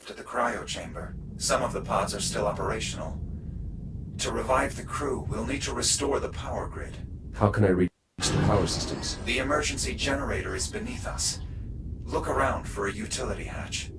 left at the cryo chamber. Some of the pods are still operational. To revive the crew, we'll need to restore the power grid. How can I reach the power systems? The emergency generator is beneath us. Look around for a utility hatch.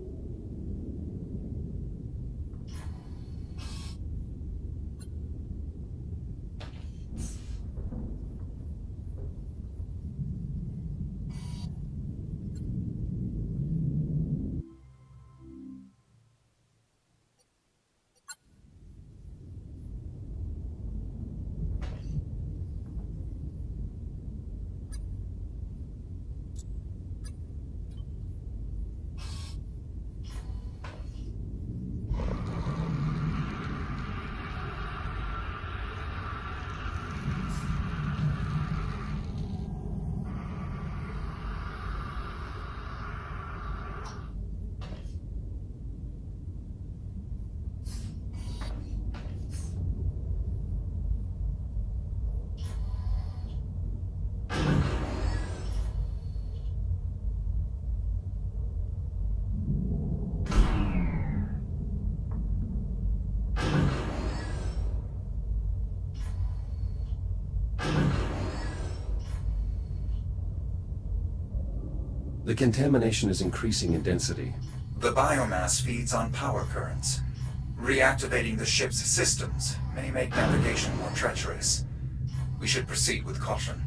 The contamination is increasing in density. The biomass feeds on power currents. Reactivating the ship's systems may make navigation more treacherous. We should proceed with caution.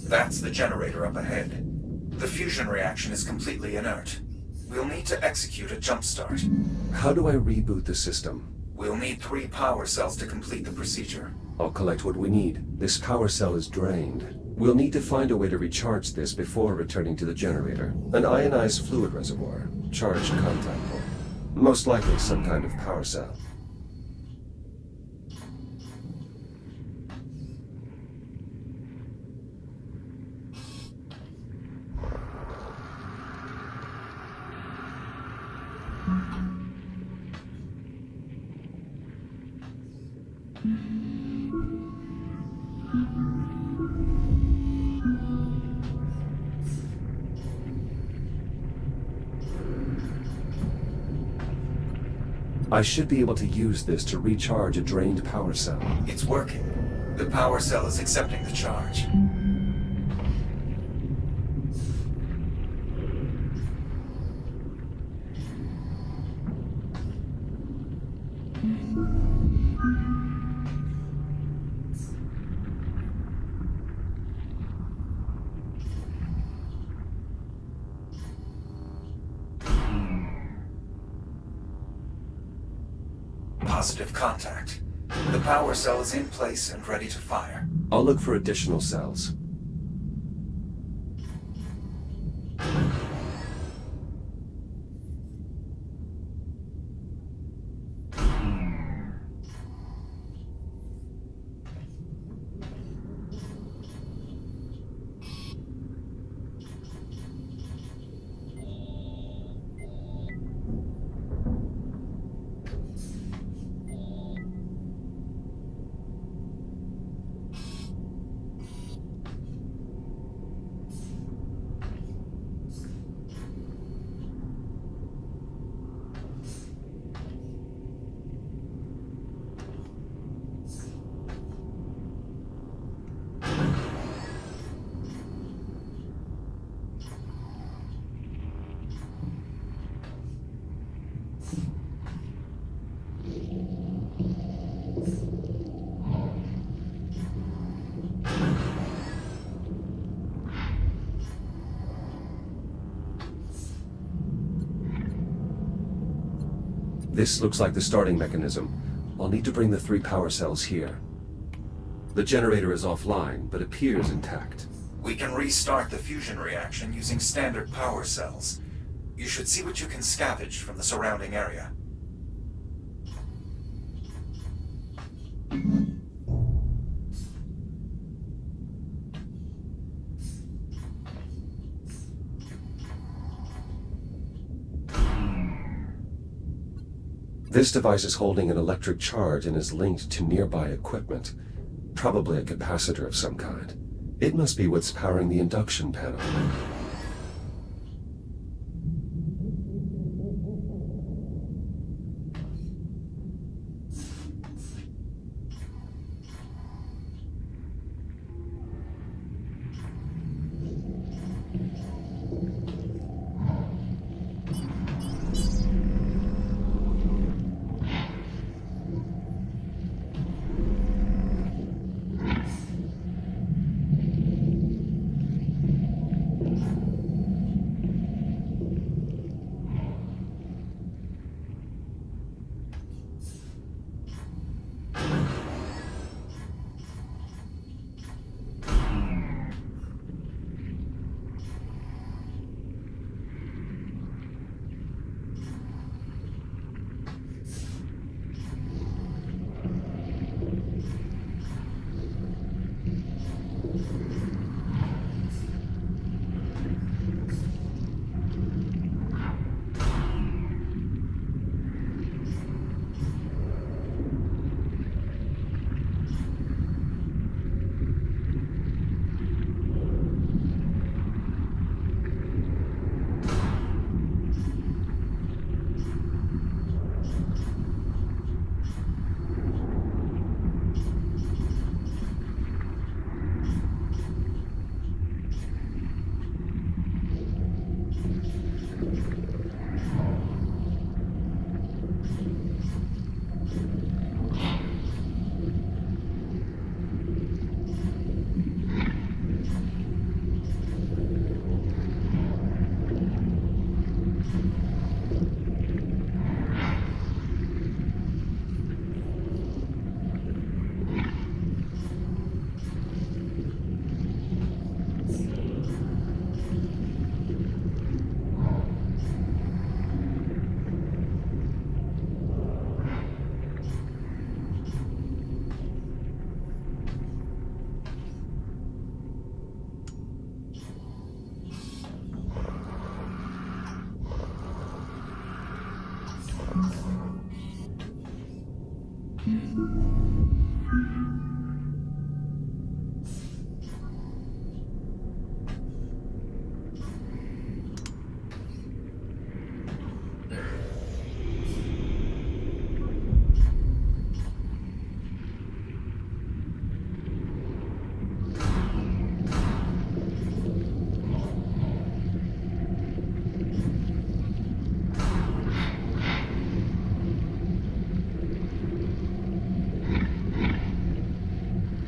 That's the generator up ahead. The fusion reaction is completely inert. We'll need to execute a jump start. How do I reboot the system? We'll need 3 power cells to complete the procedure. I'll collect what we need. This power cell is drained. We'll need to find a way to recharge this before returning to the generator. An ionized fluid reservoir, charged contact point. Most likely some kind of power cell. I should be able to use this to recharge a drained power cell. It's working. The power cell is accepting the charge. Positive contact. The power cell is in place and ready to fire. I'll look for additional cells. This looks like the starting mechanism. I'll need to bring the 3 power cells here. The generator is offline, but appears intact. We can restart the fusion reaction using standard power cells. You should see what you can scavenge from the surrounding area. This device is holding an electric charge and is linked to nearby equipment, probably a capacitor of some kind. It must be what's powering the induction panel.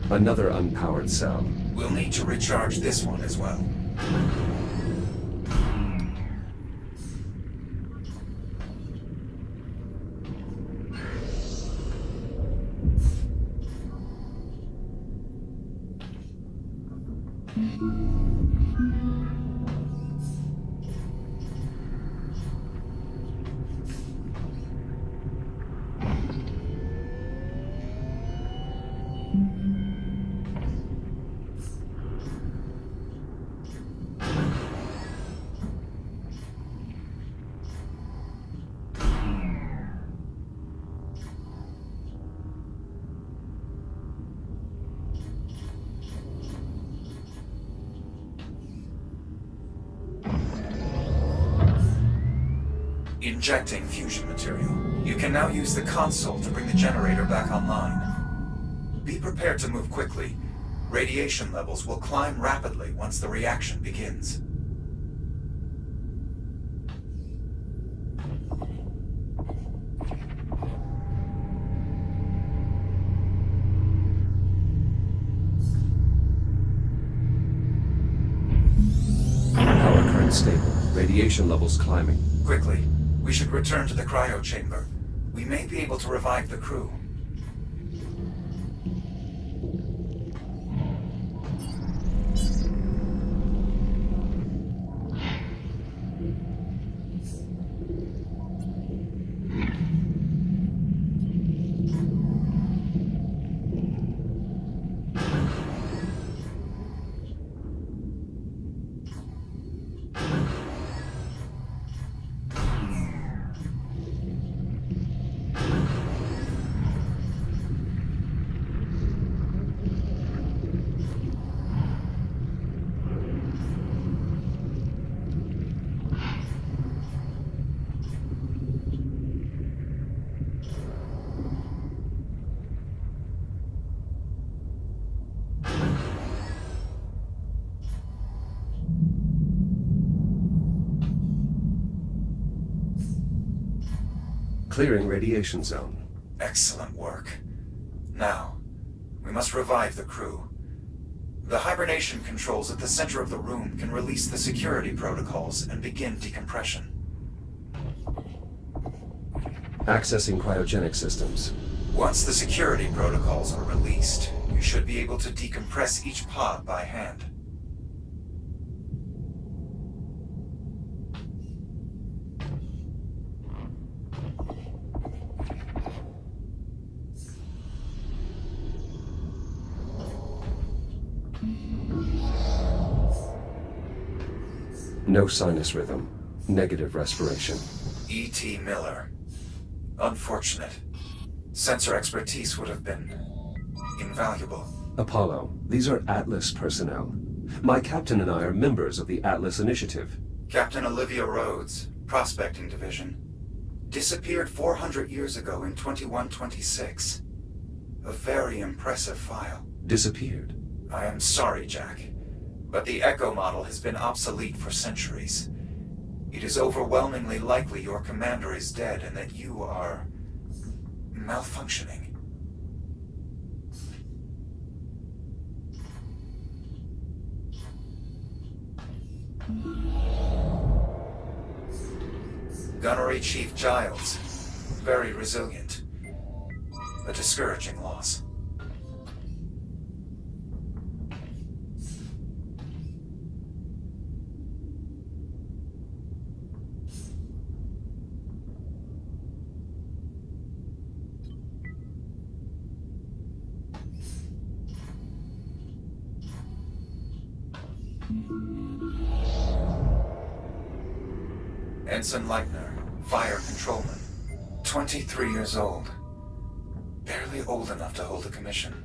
Another unpowered cell. We'll need to recharge this one as well. Injecting fusion material. You can now use the console to bring the generator back online. Be prepared to move quickly. Radiation levels will climb rapidly once the reaction begins. Power current stable. Radiation levels climbing. Quickly. We should return to the cryo chamber. We may be able to revive the crew. Clearing radiation zone. Excellent work. Now, we must revive the crew. The hibernation controls at the center of the room can release the security protocols and begin decompression. Accessing cryogenic systems. Once the security protocols are released, you should be able to decompress each pod by hand. No sinus rhythm. Negative respiration. E.T. Miller. Unfortunate. Sensor expertise would have been invaluable. Apollo, these are Atlas personnel. My captain and I are members of the Atlas Initiative. Captain Olivia Rhodes, Prospecting Division. Disappeared 400 years ago in 2126. A very impressive file. Disappeared. I am sorry, Jack, but the Echo model has been obsolete for centuries. It is overwhelmingly likely your commander is dead and that you are malfunctioning. Gunnery Chief Giles. Very resilient. A discouraging loss. Ensign Leitner, Fire Controlman. 23 years old. Barely old enough to hold a commission.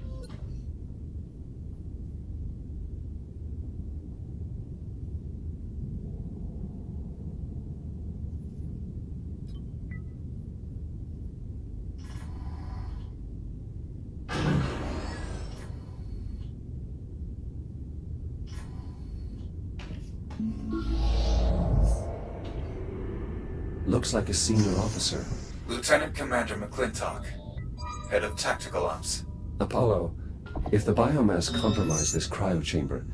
Looks like a senior officer. Lieutenant Commander McClintock, Head of Tactical Ops. Apollo, if the biomass compromised this cryochamber,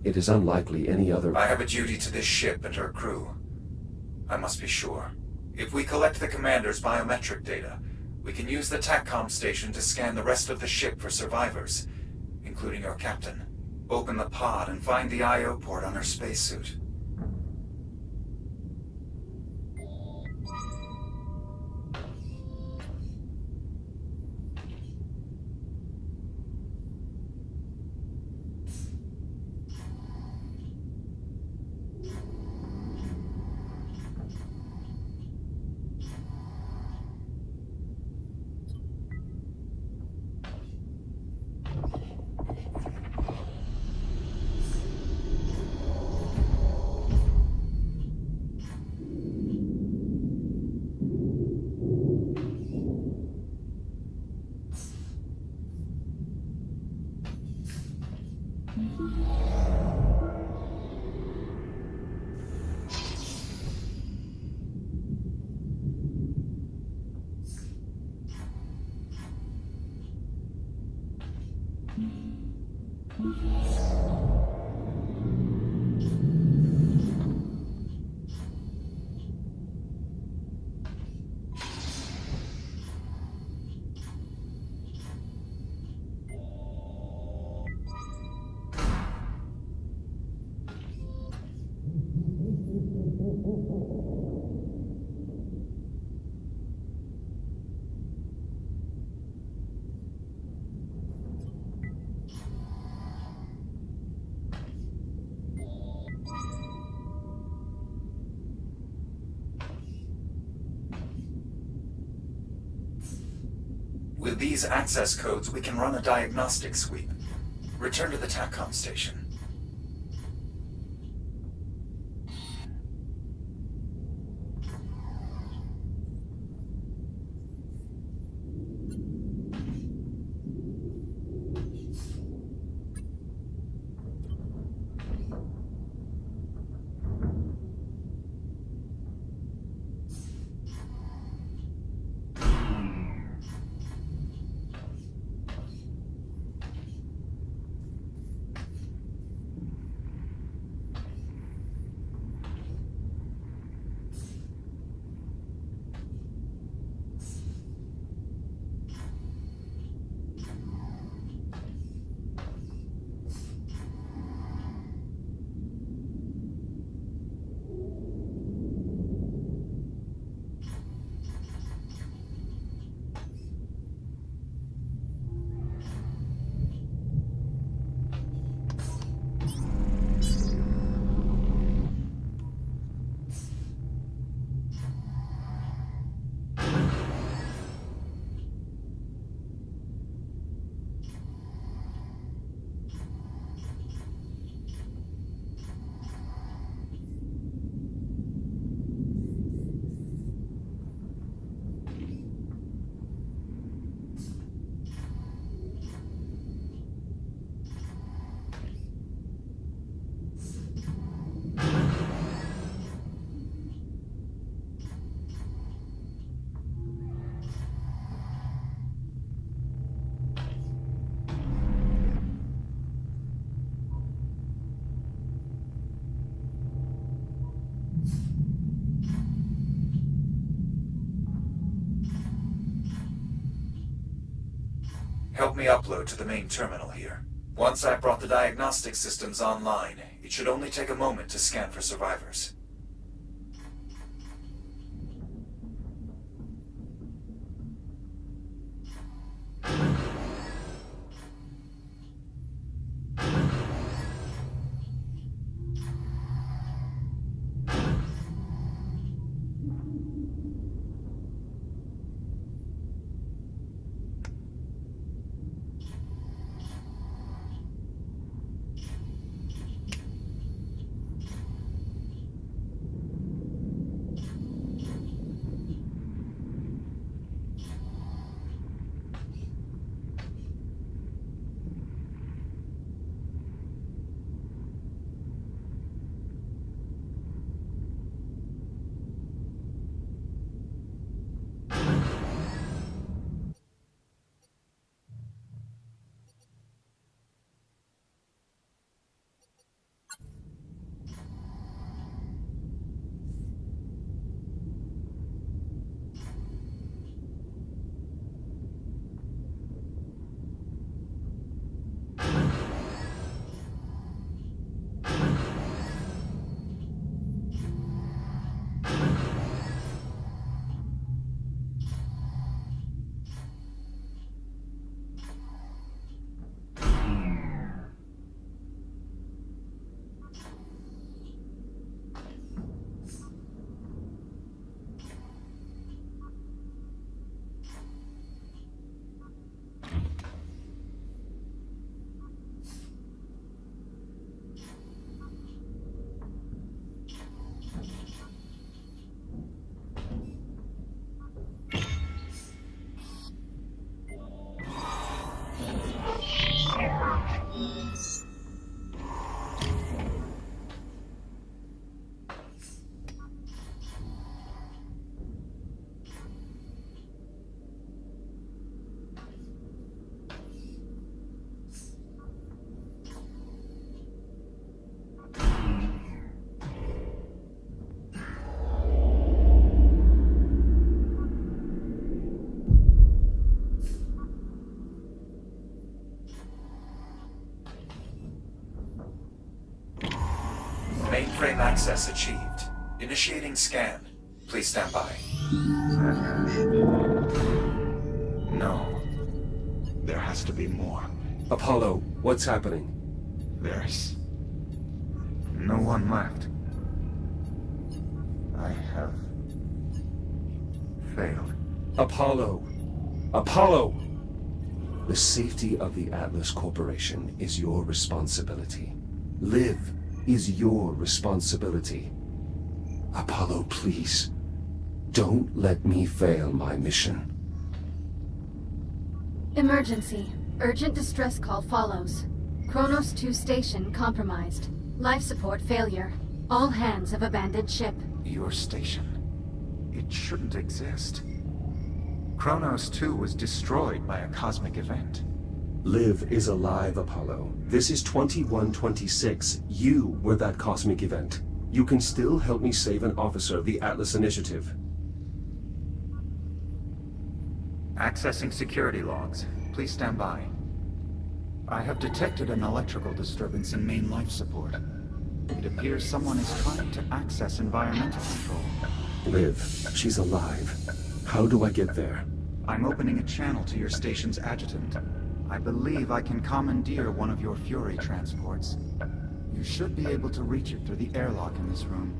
it is unlikely any other... I have a duty to this ship and her crew. I must be sure. If we collect the commander's biometric data, we can use the TACCOM station to scan the rest of the ship for survivors, including your captain. Open the pod and find the I/O port on her spacesuit. With these access codes, we can run a diagnostic sweep. Return to the TACCOM station. Help me upload to the main terminal here. Once I've brought the diagnostic systems online, it should only take a moment to scan for survivors. Mainframe access achieved. Initiating scan. Please stand by. No. There has to be more. Apollo, what's happening? There's no one left. I have failed. Apollo! Apollo! The safety of the Atlas Corporation is your responsibility. Live is your responsibility. Apollo, please. Don't let me fail my mission. Emergency. Urgent distress call follows. Kronos 2 station compromised. Life support failure. All hands have abandoned ship. Your station. It shouldn't exist. Kronos 2 was destroyed by a cosmic event. Liv is alive, Apollo. This is 2126. You were that cosmic event. You can still help me save an officer of the Atlas Initiative. Accessing security logs. Please stand by. I have detected an electrical disturbance in main life support. It appears someone is trying to access environmental control. Liv, she's alive. How do I get there? I'm opening a channel to your station's adjutant. I believe I can commandeer one of your Fury transports. You should be able to reach it through the airlock in this room.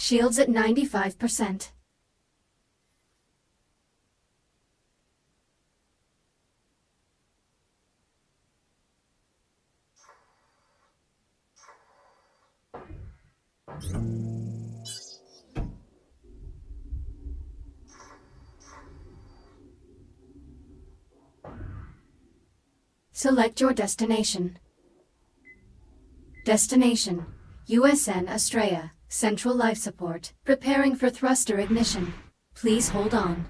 Shields at 95%. Select your destination. Destination: USN Astraea, Central Life Support. Preparing for thruster ignition. Please hold on.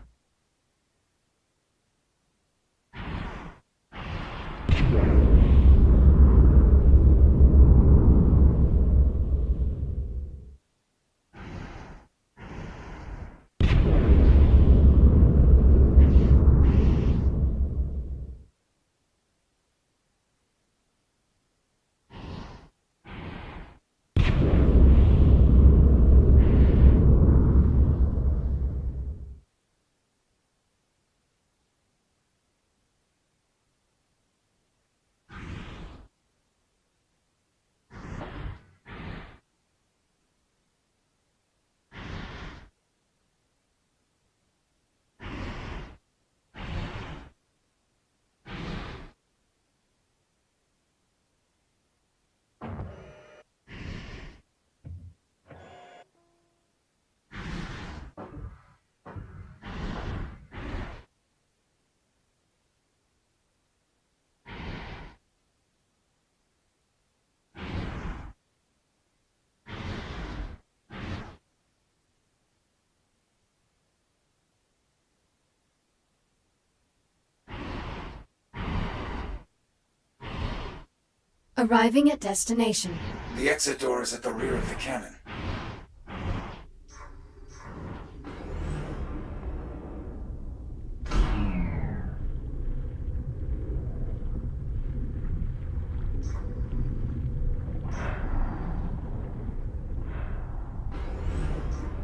Arriving at destination. The exit door is at the rear of the cannon.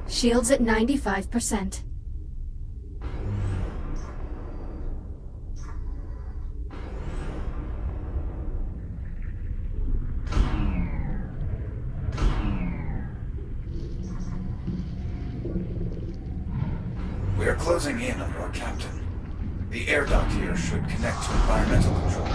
Shields at 95%. We are closing in on your captain. The air duct here should connect to environmental control.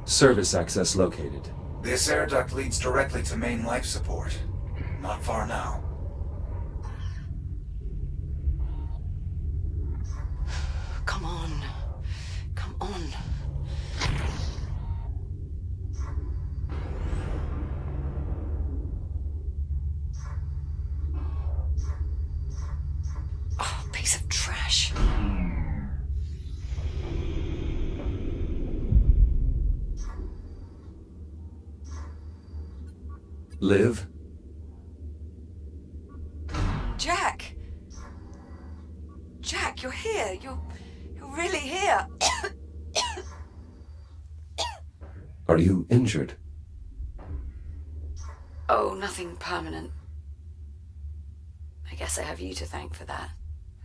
Service access located. This air duct leads directly to main life support. Not far now. Come on. Come on. Oh, piece of trash. Liv? Jack! Jack, you're here. You're really here. Are you injured? Oh, nothing permanent. I guess I have you to thank for that.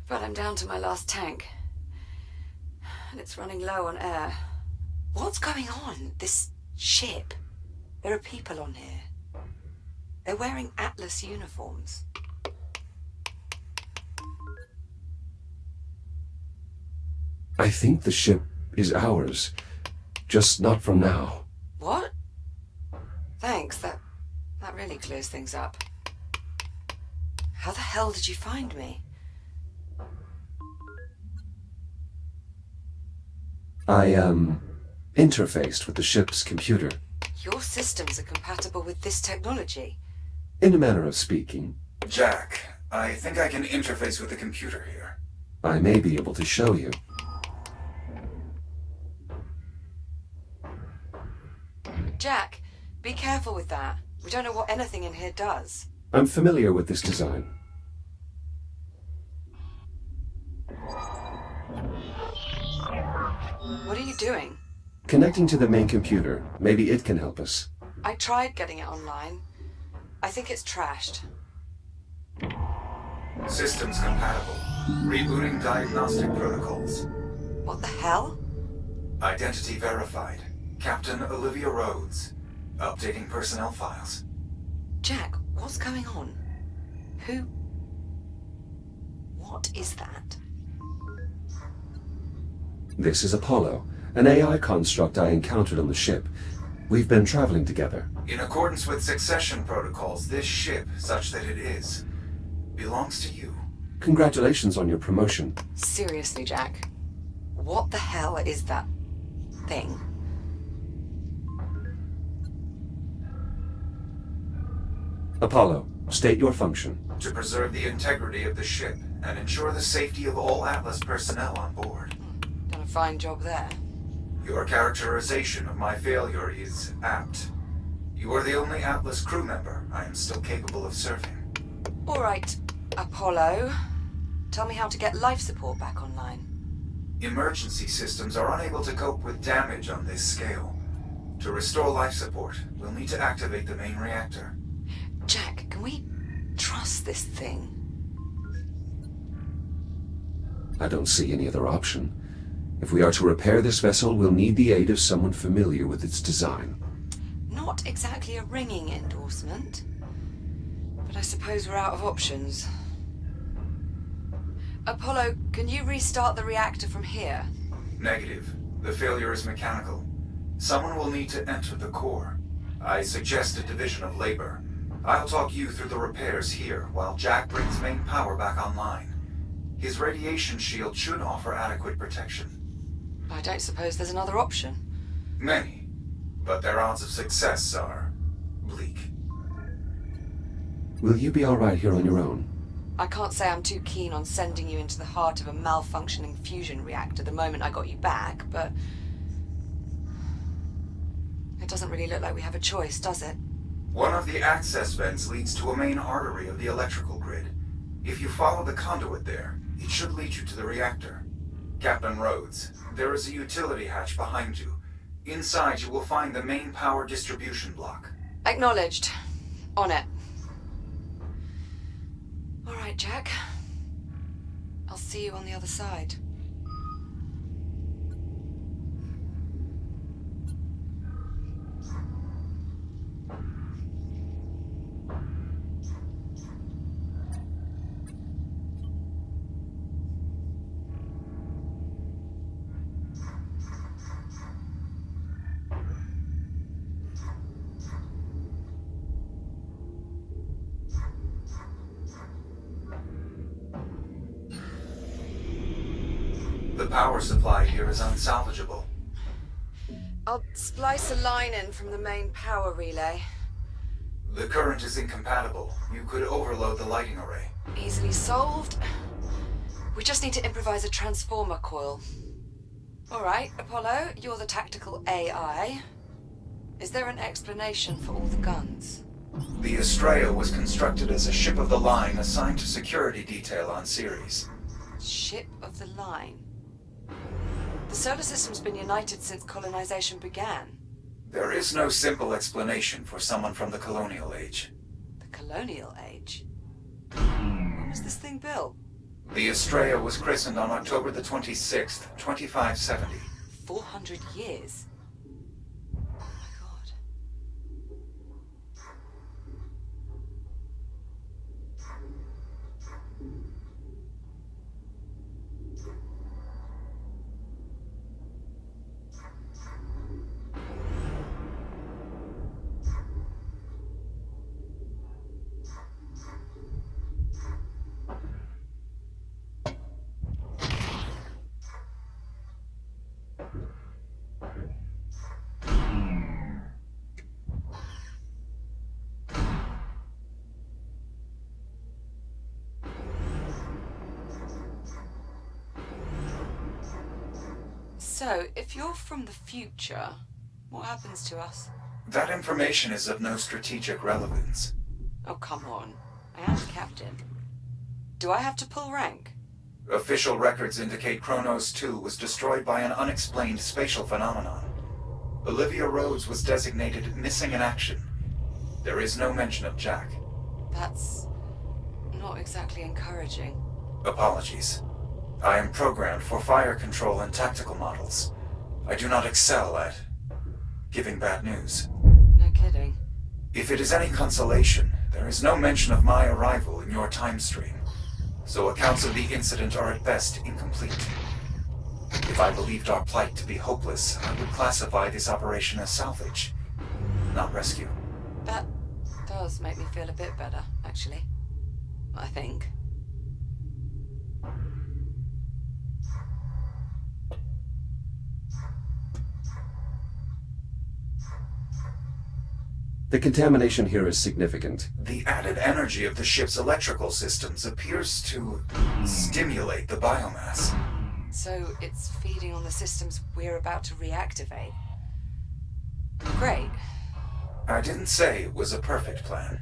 But I'm down to my last tank. And it's running low on air. What's going on? This ship? There are people on here. They're wearing Atlas uniforms. I think the ship is ours. Just not from now. What? Thanks, that really clears things up. How the hell did you find me? I, interfaced with the ship's computer. Your systems are compatible with this technology. In a manner of speaking. Jack, I think I can interface with the computer here. I may be able to show you. Jack, be careful with that. We don't know what anything in here does. I'm familiar with this design. What are you doing? Connecting to the main computer. Maybe it can help us. I tried getting it online. I think it's trashed. Systems compatible. Rebooting diagnostic protocols. What the hell? Identity verified. Captain Olivia Rhodes. Updating personnel files. Jack, what's going on? Who? What is that? This is Apollo, an AI construct I encountered on the ship. We've been traveling together. In accordance with succession protocols, this ship, such that it is, belongs to you. Congratulations on your promotion. Seriously, Jack. What the hell is that thing? Apollo, state your function. To preserve the integrity of the ship and ensure the safety of all Atlas personnel on board. Done a fine job there. Your characterization of my failure is apt. You are the only Atlas crew member I am still capable of serving. All right, Apollo. Tell me how to get life support back online. Emergency systems are unable to cope with damage on this scale. To restore life support, we'll need to activate the main reactor. Jack, can we trust this thing? I don't see any other option. If we are to repair this vessel, we'll need the aid of someone familiar with its design. Not exactly a ringing endorsement, but I suppose we're out of options. Apollo, can you restart the reactor from here? Negative. The failure is mechanical. Someone will need to enter the core. I suggest a division of labor. I'll talk you through the repairs here while Jack brings main power back online. His radiation shield should offer adequate protection. I don't suppose there's another option. Many, but their odds of success are bleak. Will you be all right here on your own? I can't say I'm too keen on sending you into the heart of a malfunctioning fusion reactor the moment I got you back, but it doesn't really look like we have a choice, does it? One of the access vents leads to a main artery of the electrical grid. If you follow the conduit there, it should lead you to the reactor. Captain Rhodes, there is a utility hatch behind you. Inside you will find the main power distribution block. Acknowledged. On it. All right, Jack. I'll see you on the other side. The power supply here is unsalvageable. I'll splice a line in from the main power relay. The current is incompatible. You could overload the lighting array. Easily solved. We just need to improvise a transformer coil. All right, Apollo, you're the tactical AI. Is there an explanation for all the guns? The Estrella was constructed as a ship of the line assigned to security detail on Ceres. Ship of the line. The solar system's been united since colonization began. There is no simple explanation for someone from the colonial age. The colonial age? When was this thing built? The Estrella was christened on October the 26th, 2570. 400 years? Oh my god. So, if you're from the future, what happens to us? That information is of no strategic relevance. Oh, come on. I am the captain. Do I have to pull rank? Official records indicate Kronos 2 was destroyed by an unexplained spatial phenomenon. Olivia Rhodes was designated missing in action. There is no mention of Jack. That's not exactly encouraging. Apologies. I am programmed for fire control and tactical models. I do not excel at giving bad news. No kidding. If it is any consolation, there is no mention of my arrival in your time stream, so accounts of the incident are at best incomplete. If I believed our plight to be hopeless, I would classify this operation as salvage, not rescue. That does make me feel a bit better, actually. I think. The contamination here is significant. The added energy of the ship's electrical systems appears to stimulate the biomass. So it's feeding on the systems we're about to reactivate. Great. I didn't say it was a perfect plan.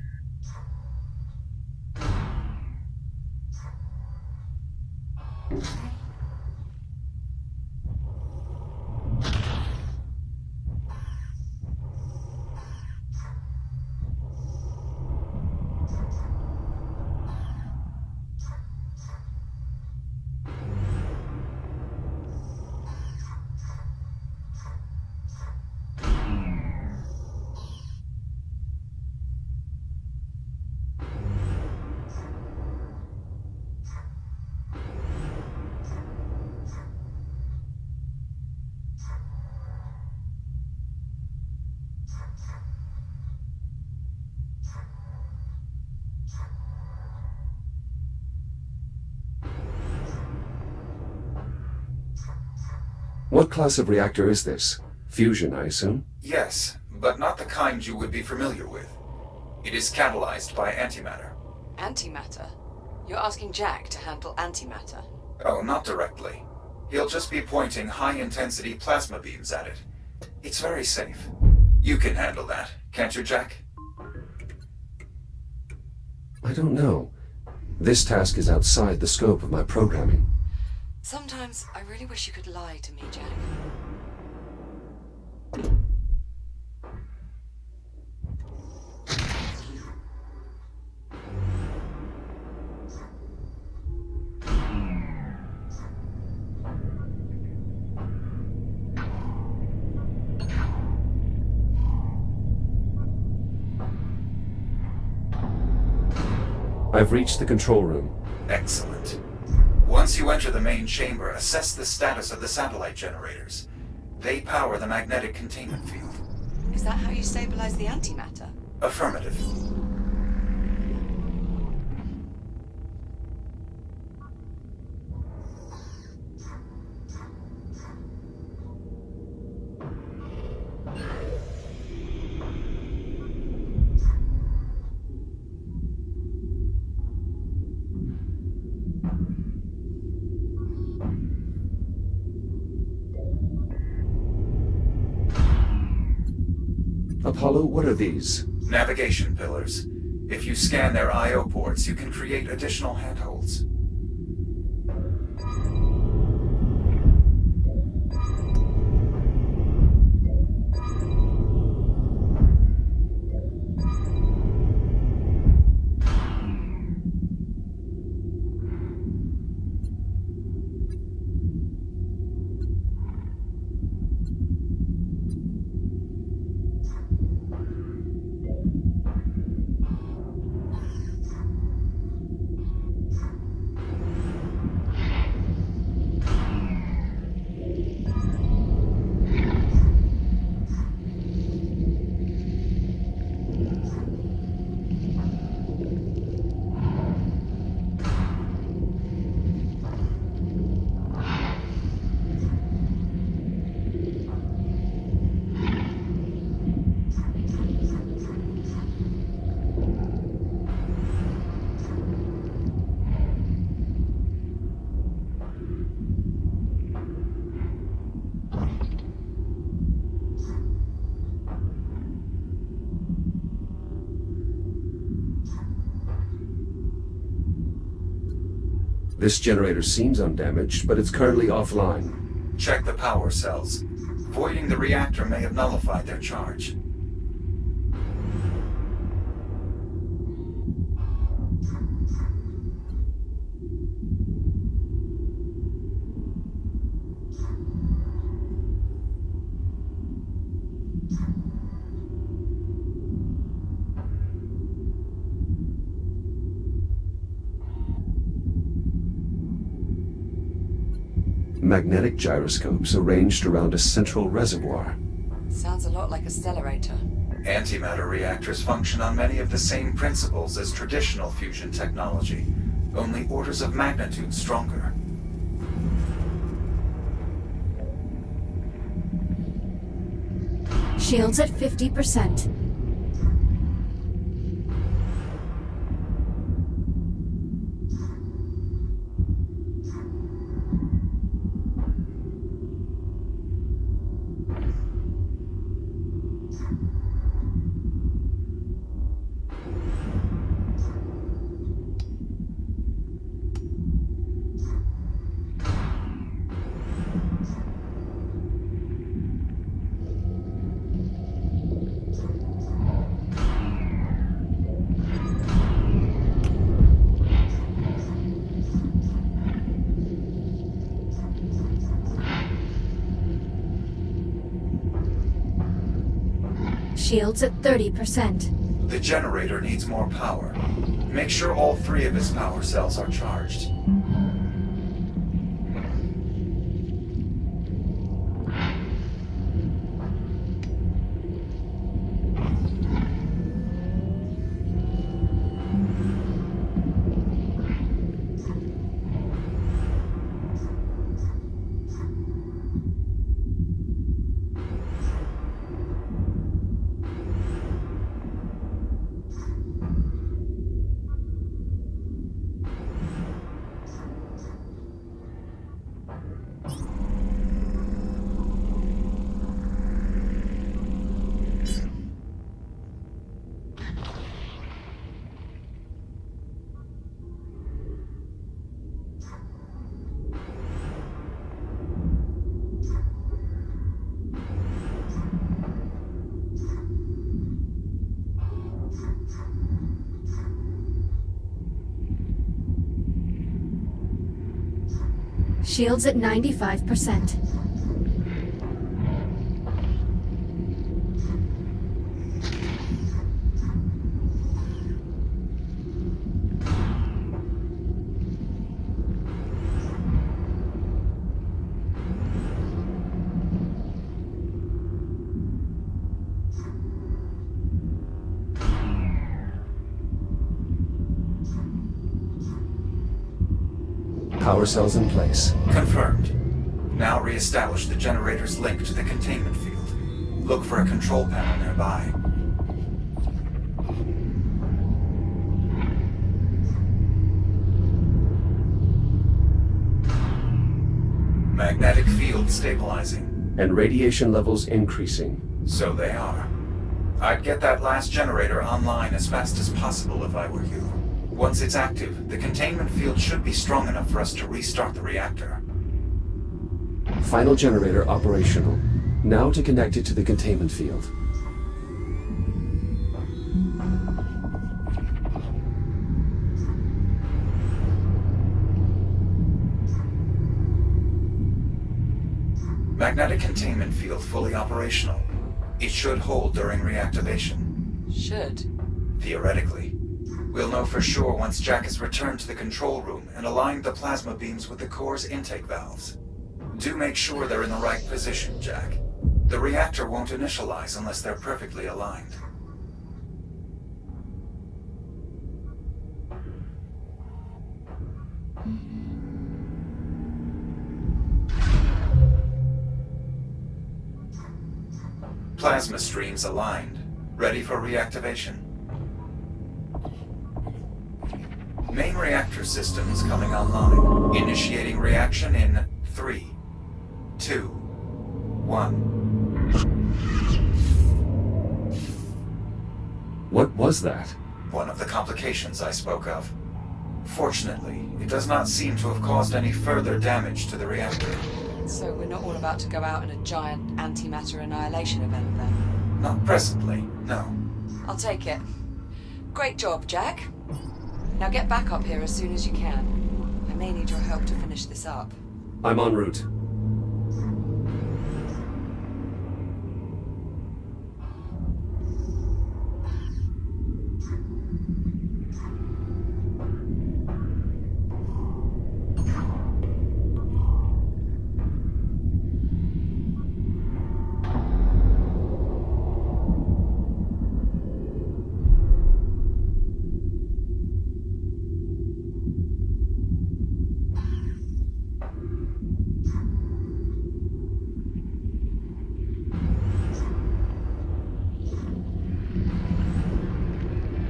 What class of reactor is this? Fusion, I assume? Yes, but not the kind you would be familiar with. It is catalyzed by antimatter. Antimatter? You're asking Jack to handle antimatter? Oh, not directly. He'll just be pointing high-intensity plasma beams at it. It's very safe. You can handle that, can't you, Jack? I don't know. This task is outside the scope of my programming. Sometimes I really wish you could lie to me, Jack. I've reached the control room. Excellent. Once you enter the main chamber, assess the status of the satellite generators. They power the magnetic containment field. Is that how you stabilize the antimatter? Affirmative. Apollo, what are these? Navigation pillars. If you scan their I/O ports, you can create additional handholds. This generator seems undamaged, but it's currently offline. Check the power cells. Voiding the reactor may have nullified their charge. Magnetic gyroscopes arranged around a central reservoir. Sounds a lot like a stellarator. Antimatter reactors function on many of the same principles as traditional fusion technology, only orders of magnitude stronger. Shields at 50%. Shields at 30%. The generator needs more power. Make sure all 3 of its power cells are charged. Shields at 95%. Power cells in place. Confirmed. Now re-establish the generator's link to the containment field. Look for a control panel nearby. Magnetic field stabilizing. And radiation levels increasing. So they are. I'd get that last generator online as fast as possible if I were you. Once it's active, the containment field should be strong enough for us to restart the reactor. Final generator operational. Now to connect it to the containment field. Magnetic containment field fully operational. It should hold during reactivation. Should. Theoretically. We'll know for sure once Jack has returned to the control room and aligned the plasma beams with the core's intake valves. Do make sure they're in the right position, Jack. The reactor won't initialize unless they're perfectly aligned. Plasma streams aligned, ready for reactivation. Main reactor systems coming online. Initiating reaction in 3, 2, 1. What was that? One of the complications I spoke of. Fortunately, it does not seem to have caused any further damage to the reactor. So we're not all about to go out in a giant antimatter annihilation event then? Not presently, no. I'll take it. Great job, Jack. Now get back up here as soon as you can. I may need your help to finish this up. I'm en route.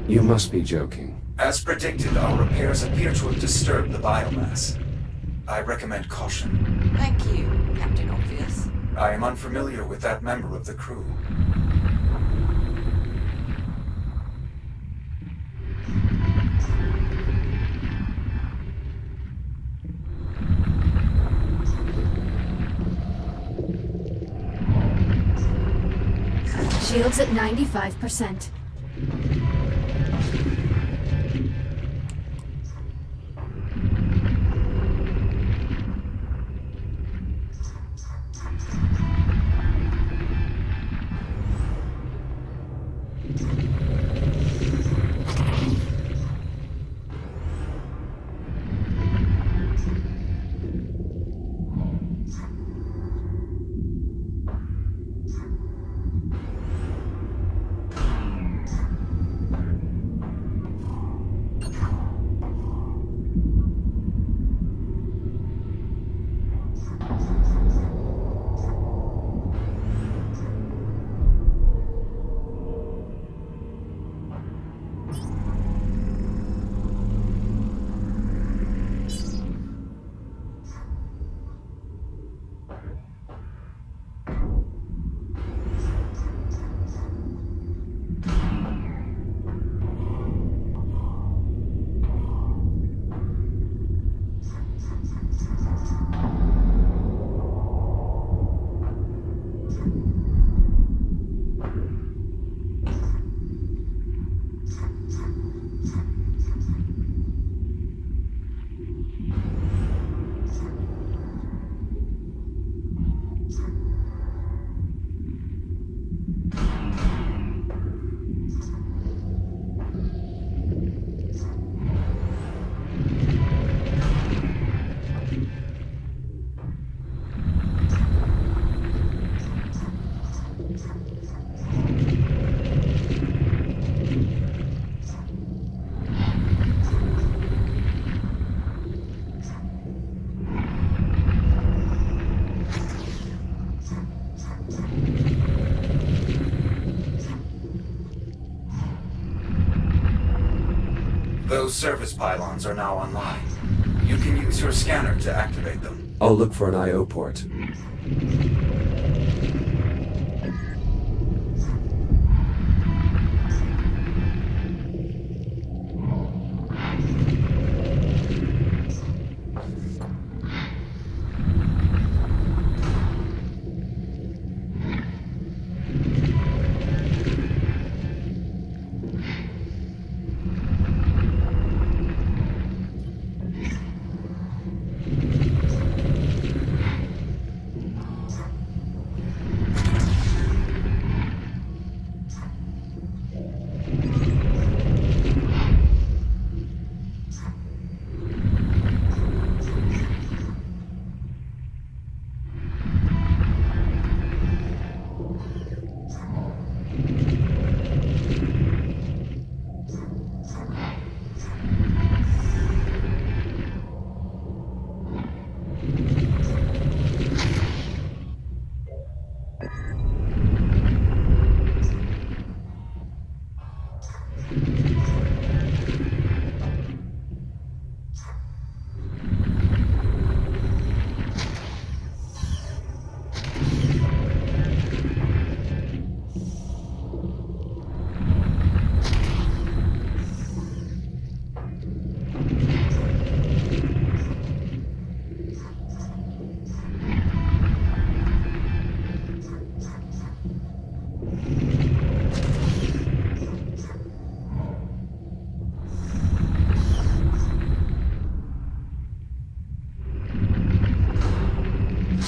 You must be joking. As predicted, our repairs appear to have disturbed the biomass. I recommend caution. Thank you, Captain Obvious. I am unfamiliar with that member of the crew. Shields at 95%. Those service pylons are now online. You can use your scanner to activate them. I'll look for an I/O port.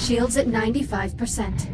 Shields at 95%.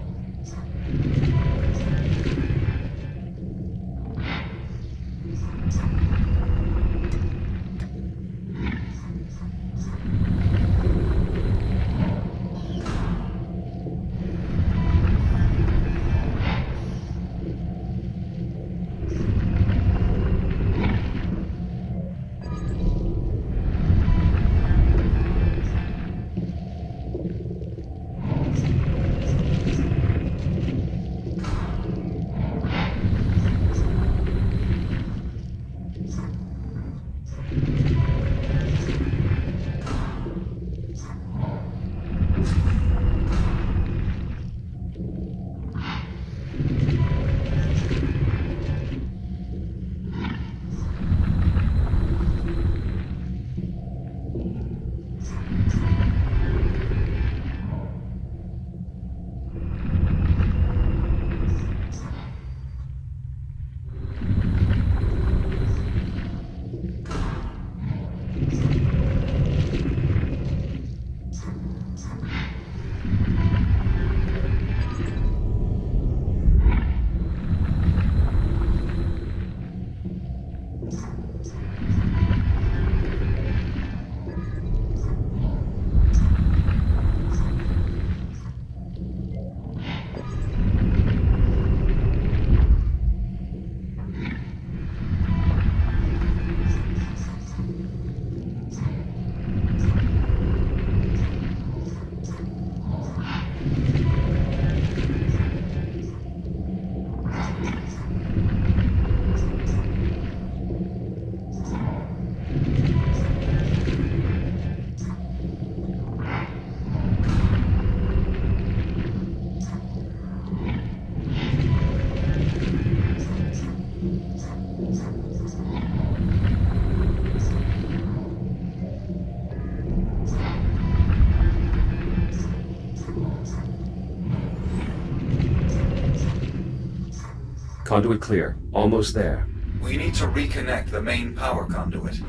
Conduit clear. Almost there. We need to reconnect the main power conduit.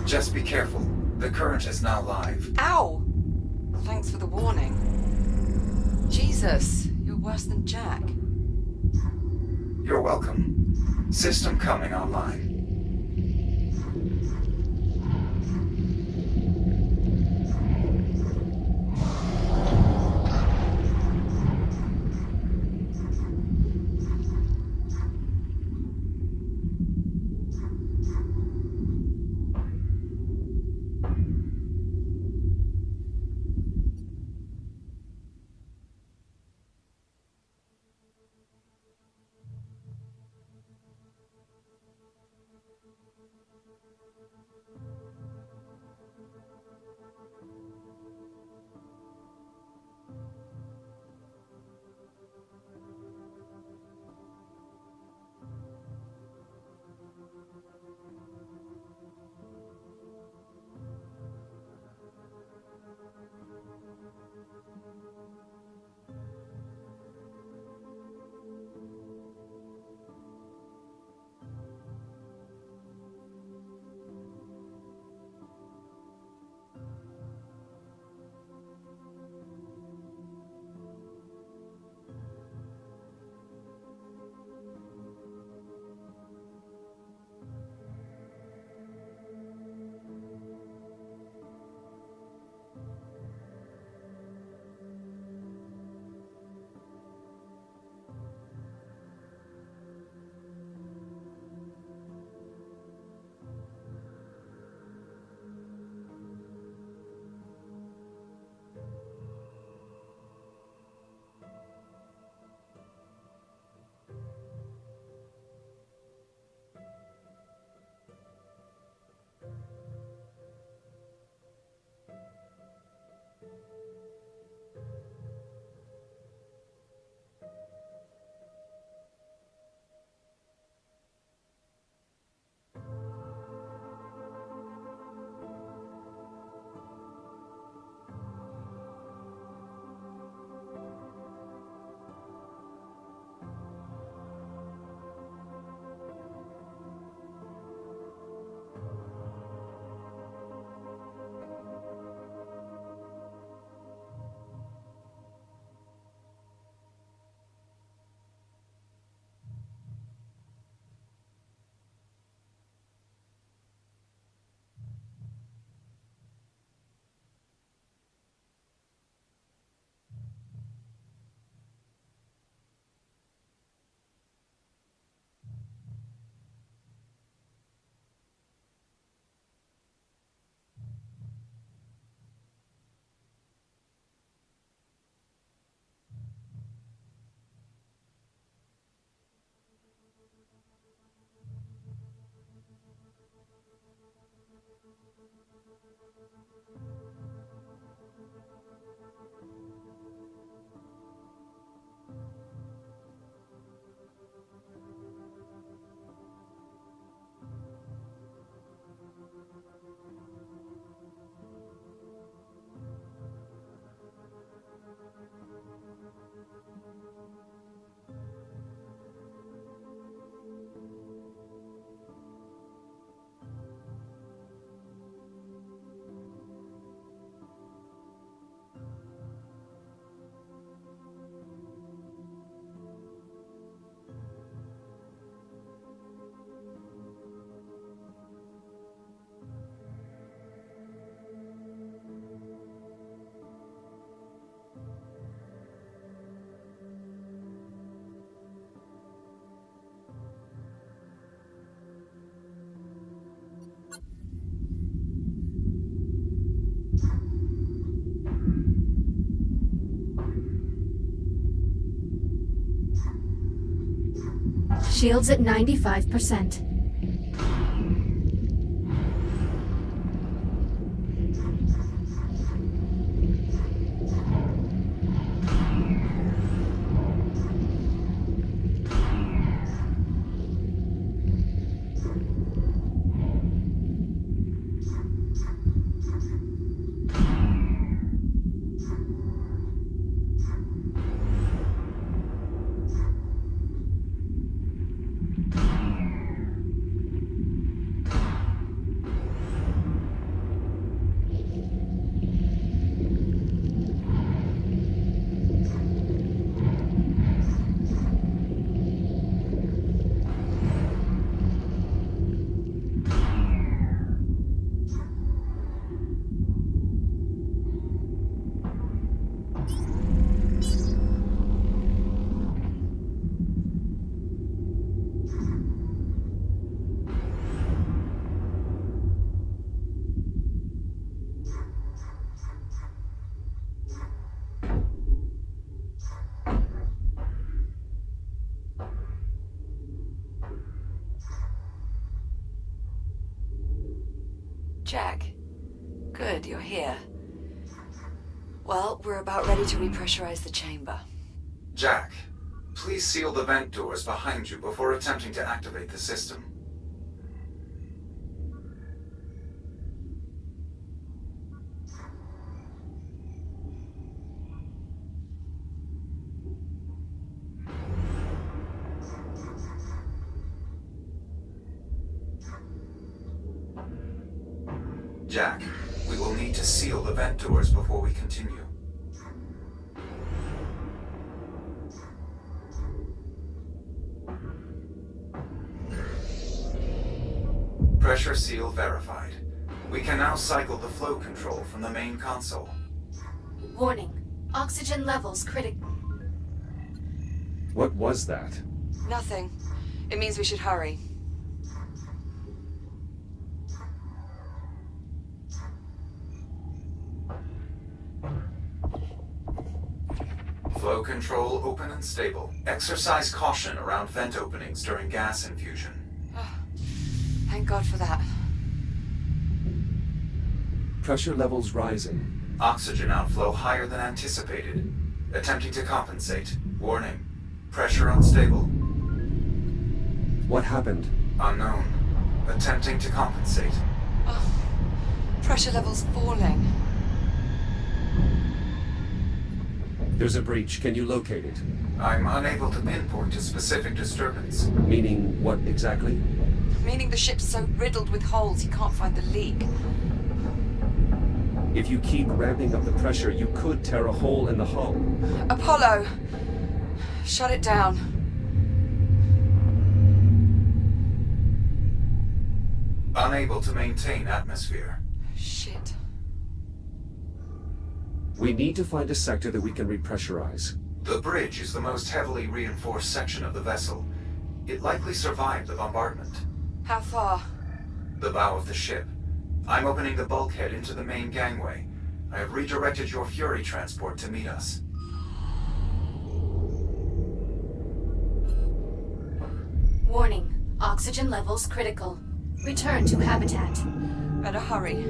Just be careful. The current is now live. Ow! Thanks for the warning. Jesus, you're worse than Jack. You're welcome. System coming online. Shields at 95%. Jack. Good, you're here. Well, we're about ready to repressurize the chamber. Jack, please seal the vent doors behind you before attempting to activate the system. Jack, we will need to seal the vent doors before we continue. Pressure seal verified. We can now cycle the flow control from the main console. Warning. Oxygen levels critical. What was that? Nothing. It means we should hurry. Flow control open and stable. Exercise caution around vent openings during gas infusion. Thank God for that. Pressure levels rising. Oxygen outflow higher than anticipated. Attempting to compensate. Warning. Pressure unstable. What happened? Unknown. Attempting to compensate. Oh, pressure levels falling. There's a breach. Can you locate it? I'm unable to pinpoint a specific disturbance. Meaning what exactly? Meaning the ship's so riddled with holes he can't find the leak. If you keep ramping up the pressure, you could tear a hole in the hull. Apollo! Shut it down. Unable to maintain atmosphere. Shit. We need to find a sector that we can repressurize. The bridge is the most heavily reinforced section of the vessel. It likely survived the bombardment. How far? The bow of the ship. I'm opening the bulkhead into the main gangway. I have redirected your Fury transport to meet us. Warning. Oxygen levels critical. Return to habitat. Better hurry.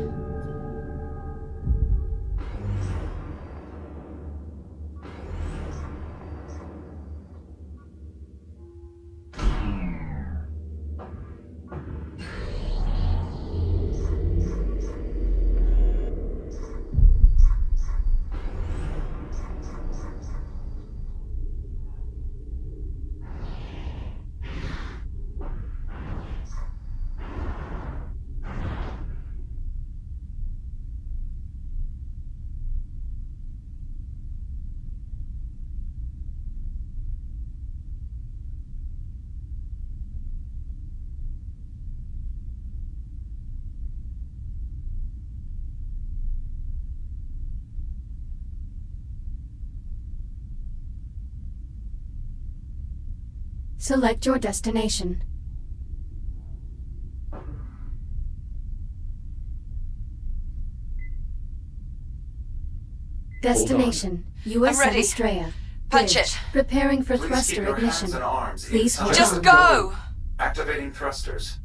Select your destination. Destination, I'm ready. USS Estrella. Punch Bridge. it. Preparing for Please keep thruster your hands ignition. and arms Please inside. hold Just on. go! Activating thrusters.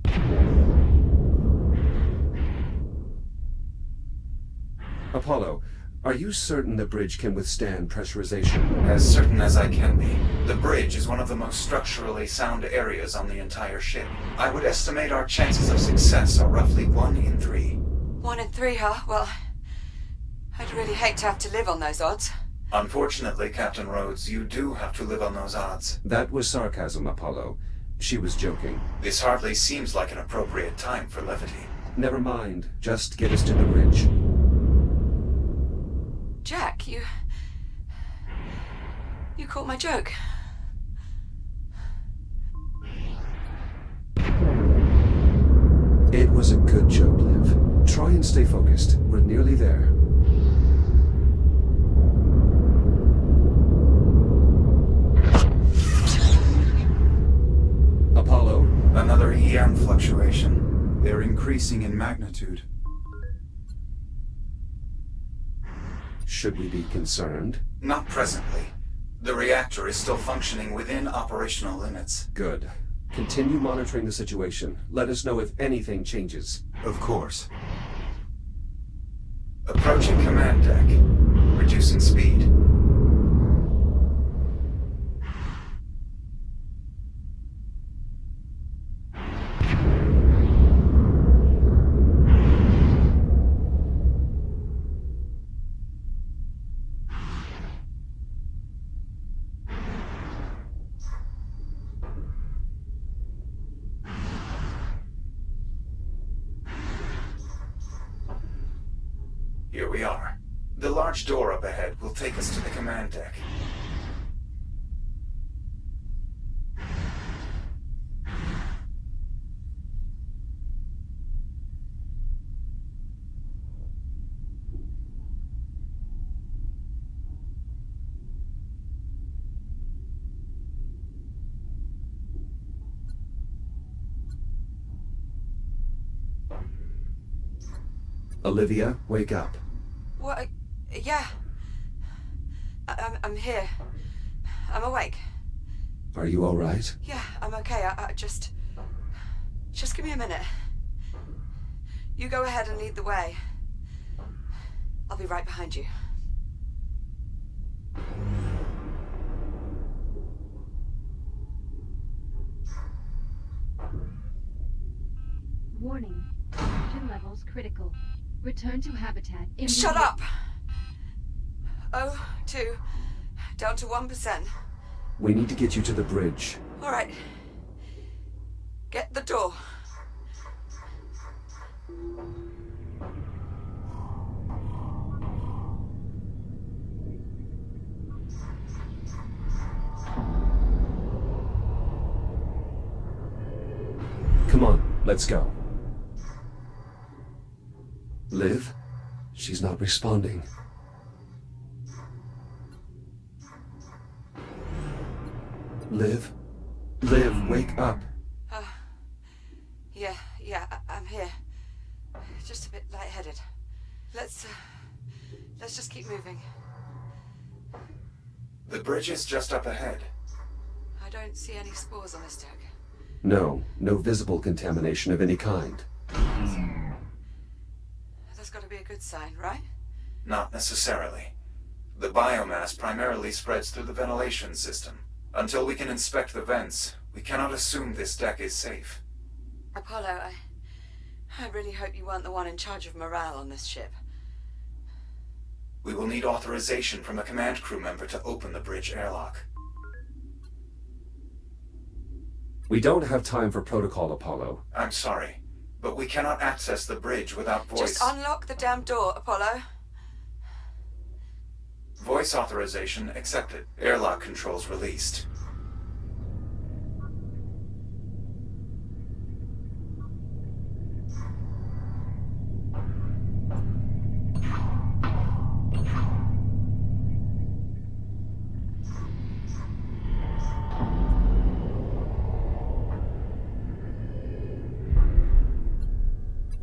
Apollo, are you certain the bridge can withstand pressurization? As certain as I can be. The bridge is one of the most structurally sound areas on the entire ship. I would estimate our chances of success are roughly 1 in 3. 1 in 3, huh? Well, I'd really hate to have to live on those odds. Unfortunately, Captain Rhodes, you do have to live on those odds. That was sarcasm, Apollo. She was joking. This hardly seems like an appropriate time for levity. Never mind. Just get us to the bridge. Jack, you caught my joke. It was a good joke, Liv. Try and stay focused. We're nearly there. Apollo? Another EM fluctuation. They're increasing in magnitude. Should we be concerned? Not presently. The reactor is still functioning within operational limits. Good. Continue monitoring the situation. Let us know if anything changes. Of course. Approaching command deck. Reducing speed. Here we are. The large door up ahead will take us to the command deck. Olivia, wake up. What? Yeah. I'm here. I'm awake. Are you all right? Yeah, I'm okay. I just give me a minute. You go ahead and lead the way. I'll be right behind you. Warning. Oxygen levels critical. Return to habitat immediately. Shut up! Oh, 2. Down to 1%. We need to get you to the bridge. All right. Get the door. Come on, let's go. Liv? She's not responding. Liv? Liv, wake up. Yeah, I'm here. Just a bit lightheaded. Let's just keep moving. The bridge is just up ahead. I don't see any spores on this deck. No visible contamination of any kind. That's got to be a good sign, right? Not necessarily. The biomass primarily spreads through the ventilation system. Until we can inspect the vents, we cannot assume this deck is safe. Apollo, I really hope you weren't the one in charge of morale on this ship. We will need authorization from a command crew member to open the bridge airlock. We don't have time for protocol, Apollo. I'm sorry, but we cannot access the bridge without voice. Just unlock the damn door, Apollo. Voice authorization accepted. Airlock controls released.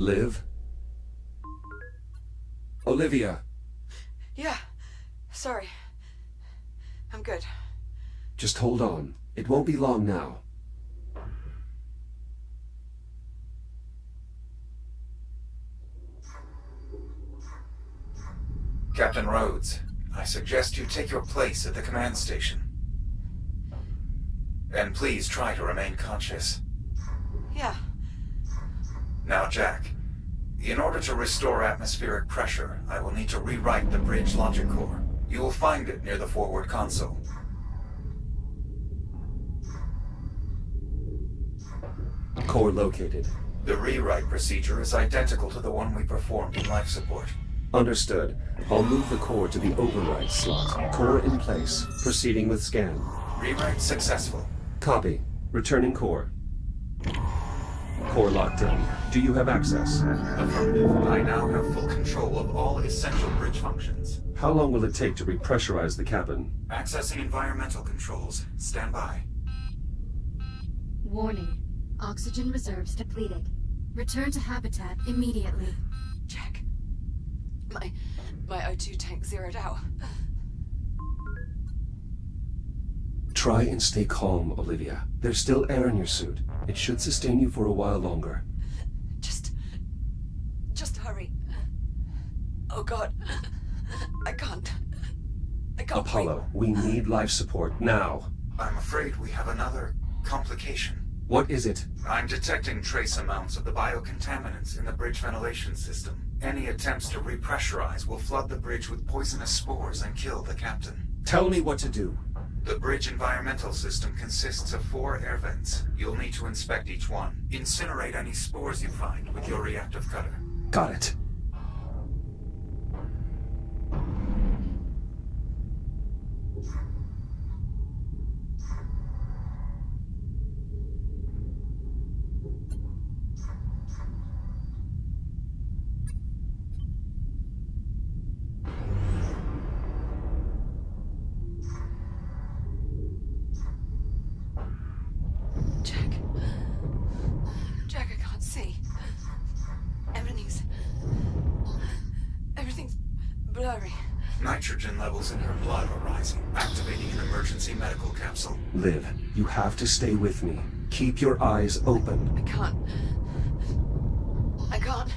Liv? Olivia? Yeah, sorry. I'm good. Just hold on. It won't be long now. Captain Rhodes, I suggest you take your place at the command station. And please try to remain conscious. Yeah. Now, Jack, in order to restore atmospheric pressure, I will need to rewrite the bridge logic core. You will find it near the forward console. Core located. The rewrite procedure is identical to the one we performed in life support. Understood. I'll move the core to the override slot. Core in place. Proceeding with scan. Rewrite successful. Copy. Returning core. Core locked in. Do you have access? Affirmative. I now have full control of all essential bridge functions. How long will it take to repressurize the cabin? Accessing environmental controls. Stand by. Warning. Oxygen reserves depleted. Return to habitat immediately. Jack. My O2 tank zeroed out. Try and stay calm, Olivia. There's still air in your suit. It should sustain you for a while longer. Just hurry. Oh God. I can't Apollo, we need life support now. I'm afraid we have another complication. What is it? I'm detecting trace amounts of the biocontaminants in the bridge ventilation system. Any attempts to repressurize will flood the bridge with poisonous spores and kill the captain. Tell me what to do. The bridge environmental system consists of 4 air vents. You'll need to inspect each one. Incinerate any spores you find with your reactive cutter. Got it. Jack, I can't see. Everything's blurry. Nitrogen levels in her blood are rising, activating an emergency medical capsule. Liv, you have to stay with me. Keep your eyes open. I can't.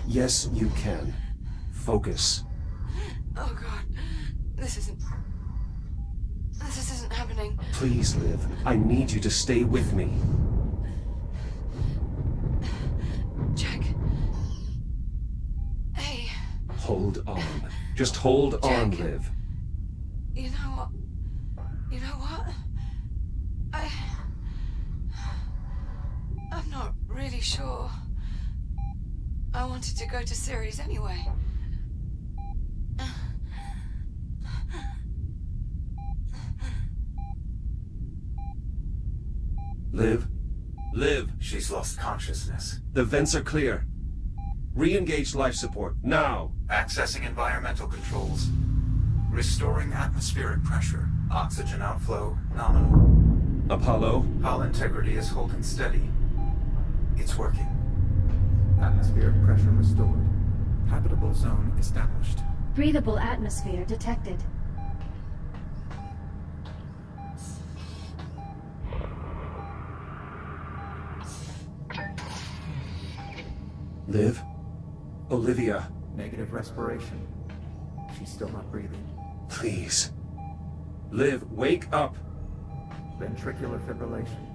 Yes, you can. Focus. Oh God. This isn't happening. Please, Liv. I need you to stay with me. Jack. Hey. Hold on. Just hold on, Jack. Liv. You know what? I'm not really sure. I wanted to go to Ceres anyway. Liv? Liv! She's lost consciousness. The vents are clear. Re-engage life support, now! Accessing environmental controls. Restoring atmospheric pressure. Oxygen outflow nominal. Apollo? Hull integrity is holding steady. It's working. Atmospheric pressure restored. Habitable zone established. Breathable atmosphere detected. Liv? Olivia? Negative respiration. She's still not breathing. Please. Liv, wake up! Ventricular fibrillation.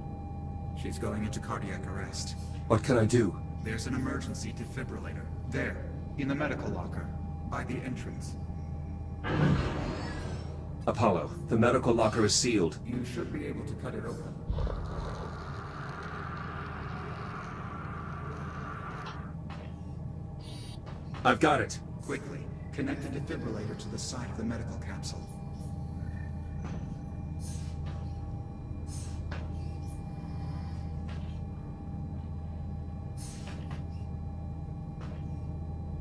She's going into cardiac arrest. What can I do? There's an emergency defibrillator. There, in the medical locker, by the entrance. Apollo, the medical locker is sealed. You should be able to cut it open. I've got it. Quickly, connect the defibrillator to the side of the medical capsule.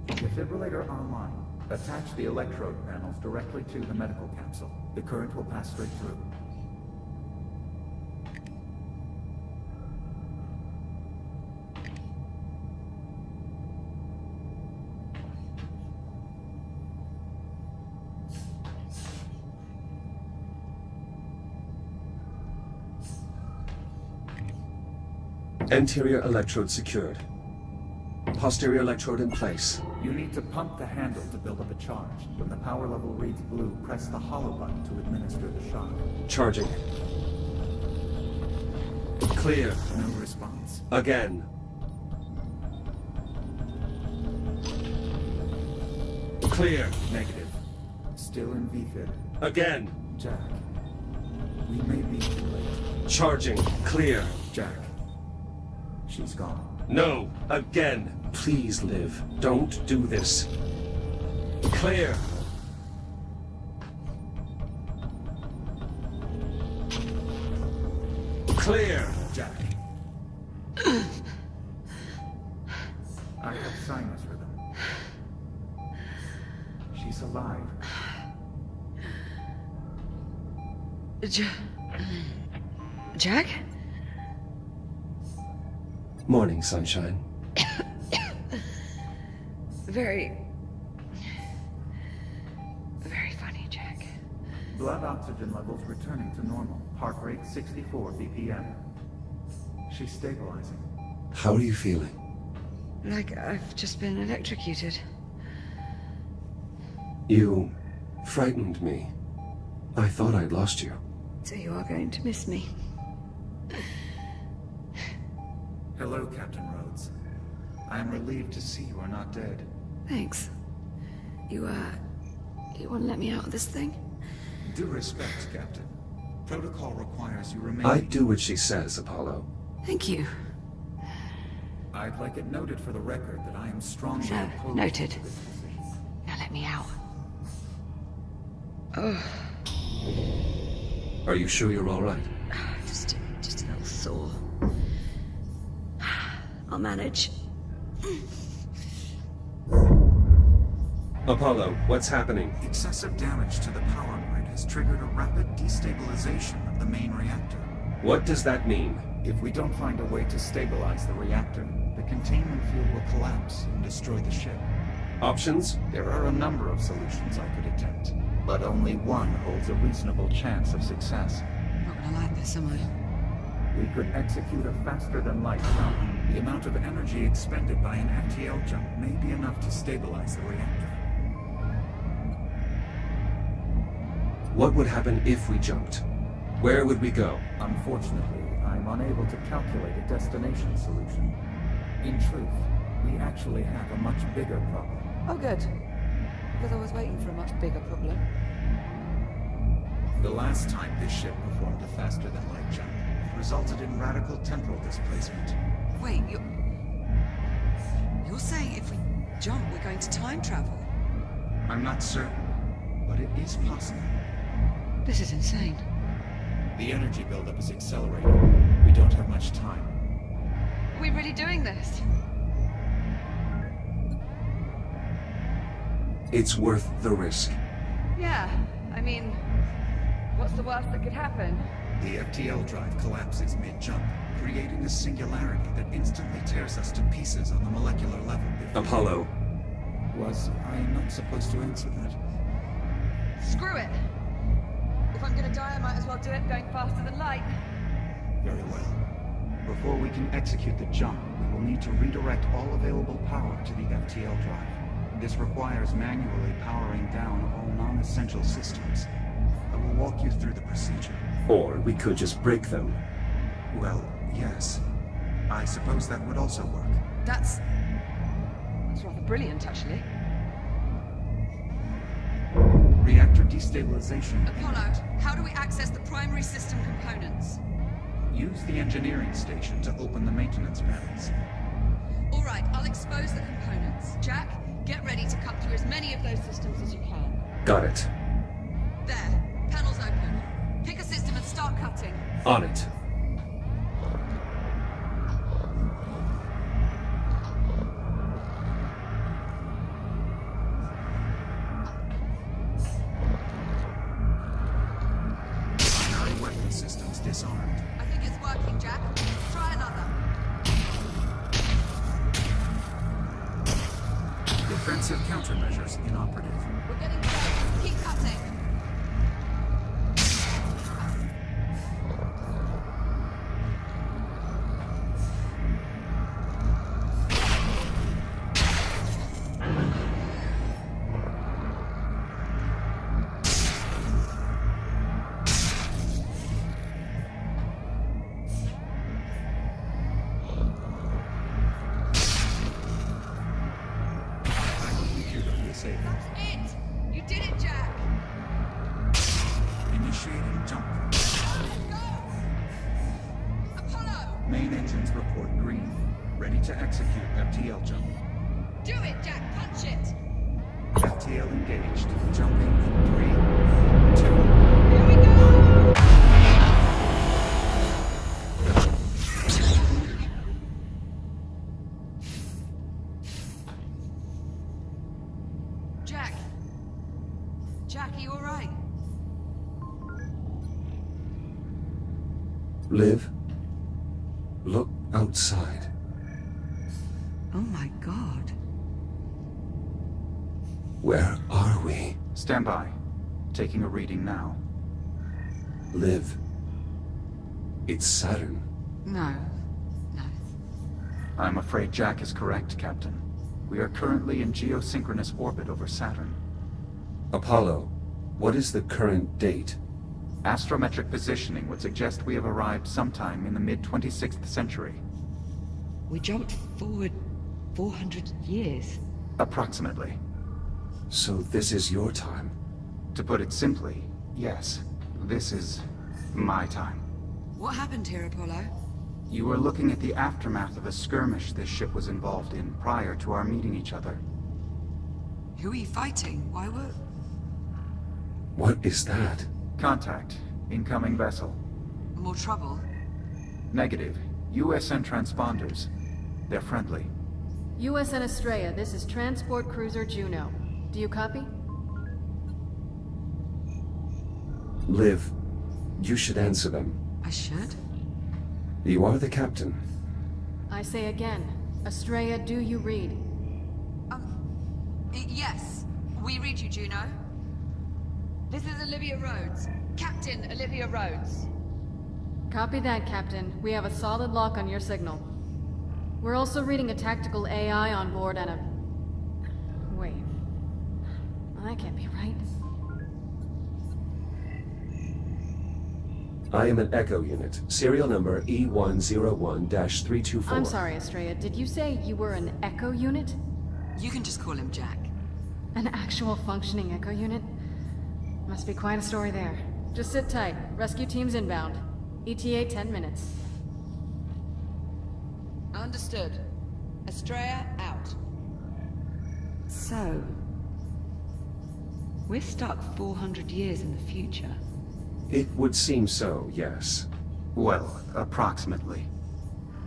Defibrillator online. Attach the electrode panels directly to the medical capsule. The current will pass straight through. Anterior electrode secured. Posterior electrode in place. You need to pump the handle to build up a charge. When the power level reads blue, press the hollow button to administer the shock. Charging. Clear. No response. Again. Clear. Negative. Still in VFib. Again. Jack. We may be too late. Charging. Clear. Jack. She's gone. No. Again. Please live. Don't do this. Clear. Clear. Jack. I have sinus rhythm. She's alive. Jack? Morning, sunshine. Very funny, Jack. Blood oxygen levels returning to normal. Heart rate 64 BPM. She's stabilizing. How are you feeling? Like I've just been electrocuted. You frightened me. I thought I'd lost you. So you are going to miss me. Hello, Captain Rhodes. I am relieved to see you are not dead. Thanks. You want to let me out of this thing? Due respect, Captain. Protocol requires you remain... I do what she says, Apollo. Thank you. I'd like it noted for the record that I am strongly No, opposed noted. to this decision. Now let me out. Oh, Are you sure you're all right? just a little sore. I'll manage. Apollo, what's happening? Excessive damage to the power grid has triggered a rapid destabilization of the main reactor. What does that mean? If we don't find a way to stabilize the reactor, the containment field will collapse and destroy the ship. Options? There are a number of solutions I could attempt, but only one holds a reasonable chance of success. Not gonna like this, am I? We could execute a faster-than-light jump. The amount of energy expended by an FTL jump may be enough to stabilize the reactor. What would happen if we jumped? Where would we go? Unfortunately, I'm unable to calculate a destination solution. In truth, we actually have a much bigger problem. Oh, good. Because I was waiting for a much bigger problem. The last time this ship performed a faster-than-light jump, it resulted in radical temporal displacement. Wait, you're saying if we jump, we're going to time travel? I'm not certain, but it is possible. This is insane. The energy buildup is accelerating. We don't have much time. Are we really doing this? It's worth the risk. Yeah, I mean, what's the worst that could happen? The FTL drive collapses mid-jump, creating a singularity that instantly tears us to pieces on the molecular level. Apollo. Was I not supposed to answer that? Screw it! If I'm gonna die, I might as well do it going faster than light. Very well. Before we can execute the jump, we will need to redirect all available power to the FTL drive. This requires manually powering down all non-essential systems. I will walk you through the procedure. Or we could just break them. Well, yes. I suppose that would also work. That's rather brilliant, actually. Reactor destabilization. Apollo, how do we access the primary system components? Use the engineering station to open the maintenance panels. All right, I'll expose the components. Jack, get ready to cut through as many of those systems as you can. Got it. There, panels open. Pick a system and start cutting. On it. Primary weapon systems disarmed. I think it's working, Jack. Try another. Defensive countermeasures inoperative. We're getting close. Keep cutting. to execute FTL jump. Do it, Jack! Punch it! FTL engaged. Jumping in 3, 2. Here we go! Jack! Jack, are you alright? Liv, look outside. Oh my god. Where are we? Stand by. Taking a reading now. Liv, it's Saturn. No. No. I'm afraid Jack is correct, Captain. We are currently in geosynchronous orbit over Saturn. Apollo, what is the current date? Astrometric positioning would suggest we have arrived sometime in the mid-26th century. We jumped forward 400 years. Approximately. So this is your time. To put it simply, yes. This is my time. What happened here, Apollo? You were looking at the aftermath of a skirmish this ship was involved in prior to our meeting each other. Who are you fighting? Why were... What is that? Contact. Incoming vessel. More trouble? Negative. USN transponders. They're friendly. USN Estrella, this is Transport Cruiser Juno. Do you copy? Liv, you should answer them. I should? You are the captain. I say again, Estrella, do you read? Yes. We read you, Juno. This is Olivia Rhodes. Captain Olivia Rhodes. Copy that, Captain. We have a solid lock on your signal. We're also reading a tactical AI on board and a... Wait. Well, that can't be right. I am an Echo unit, serial number E101-324. I'm sorry, Estrella. Did you say you were an Echo unit? You can just call him Jack. An actual functioning Echo unit? Must be quite a story there. Just sit tight. Rescue team's inbound. ETA 10 minutes. Understood. Estrella out. So, we're stuck 400 years in the future. It would seem so, yes. Well, approximately.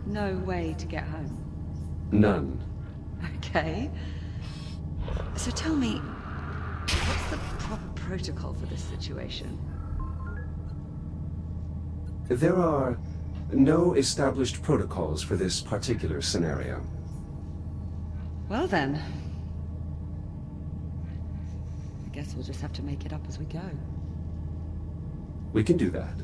No way to get home. None. Okay. So tell me, what's the proper protocol for this situation? There are no established protocols for this particular scenario. Well then, I guess we'll just have to make it up as we go. We can do that.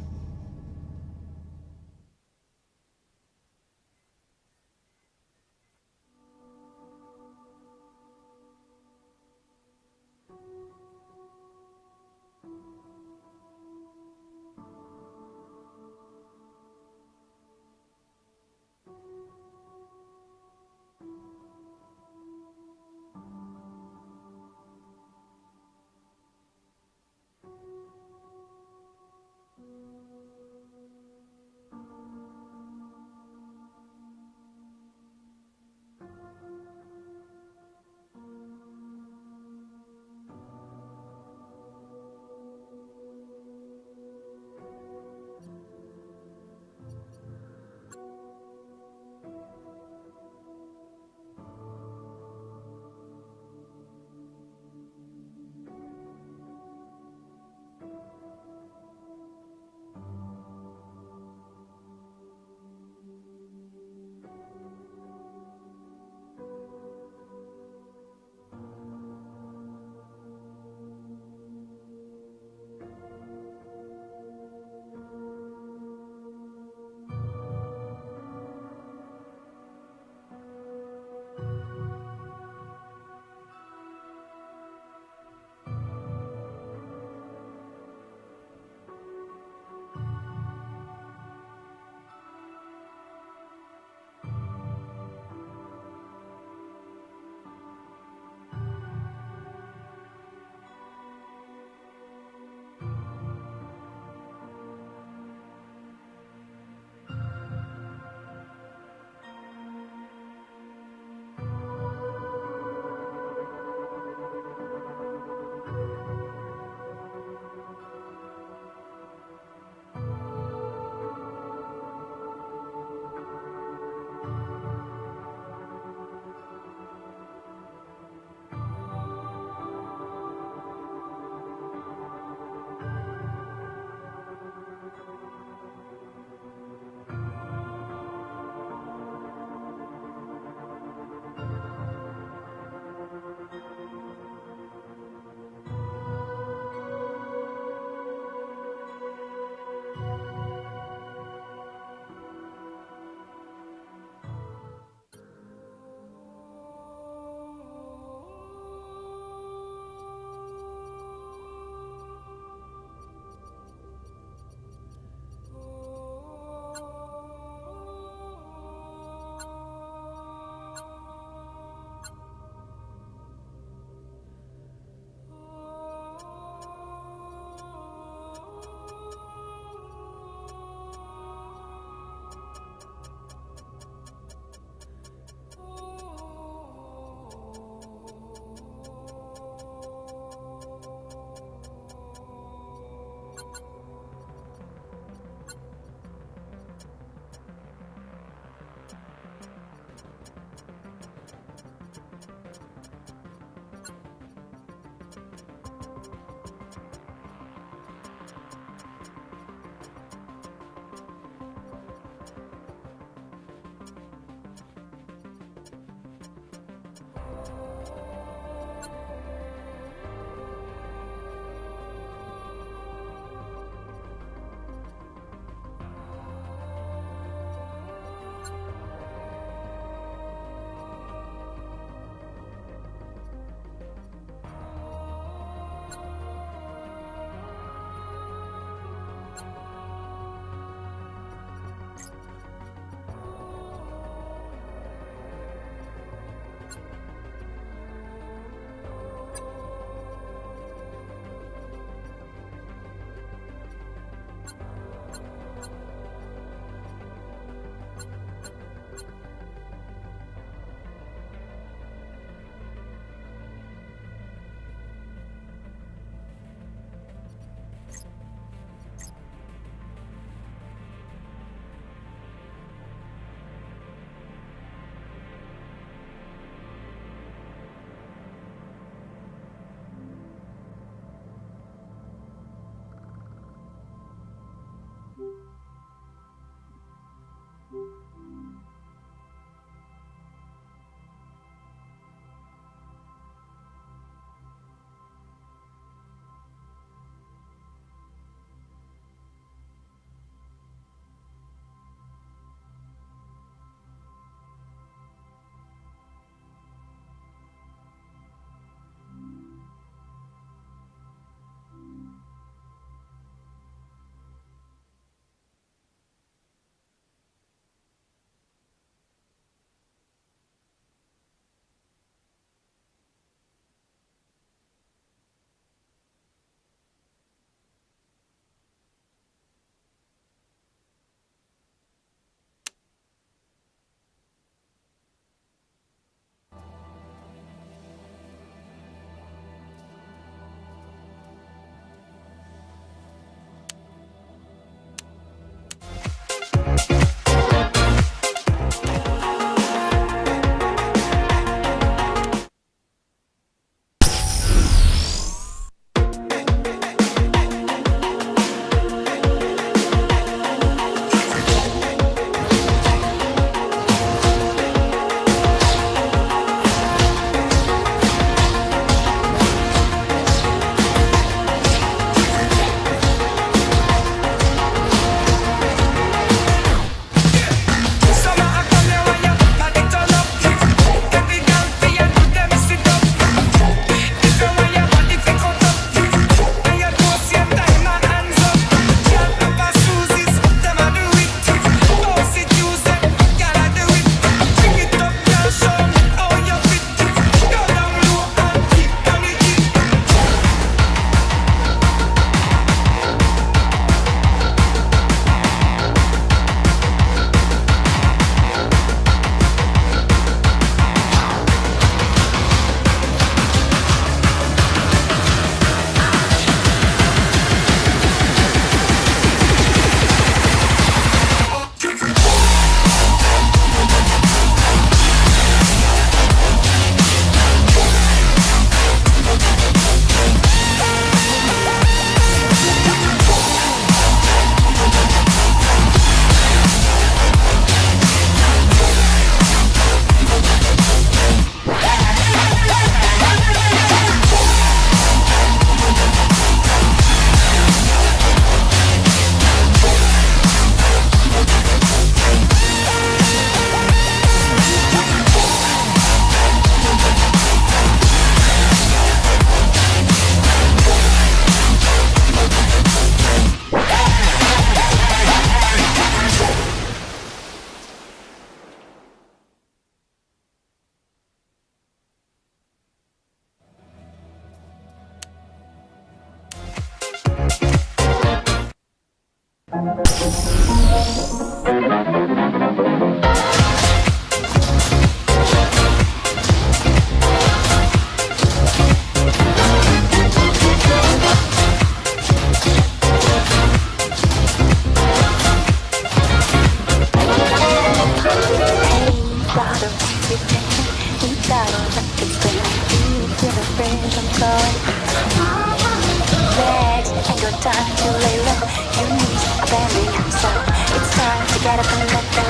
time to lay low. Your knees are bending, so it's time to get up and let go.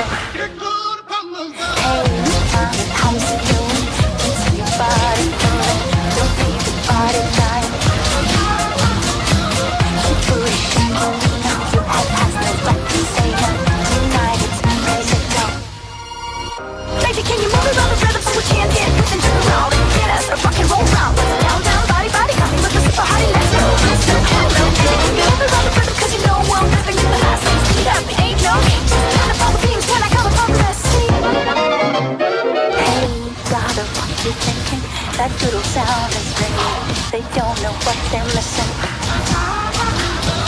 Hey, how's it going? Let's see your body moving. Don't leave the body time. Keep pushing, you know you have passed no right to say no. Tonight it's raise it go. Baby, can you move it on the rhythm so we can get within to the round and get us a rock and roll round? Down, down, body, body, got me looking super hottie. Let's go, hello. Baby, can you move it on the rhythm 'cause you know I'm living in the last name. Speed up, it ain't no game. Just turn up all the beams when I come upon the recipe. Hey, brother, what you thinking? That doodle sound is ringing. They don't know what they're missing.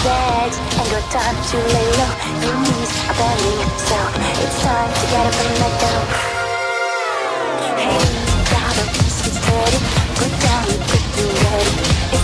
Legs ain't got time to lay low. Your knees are bending, so it's time to get up and let go. Hey, brother, listen steady. Put down your quick and ready.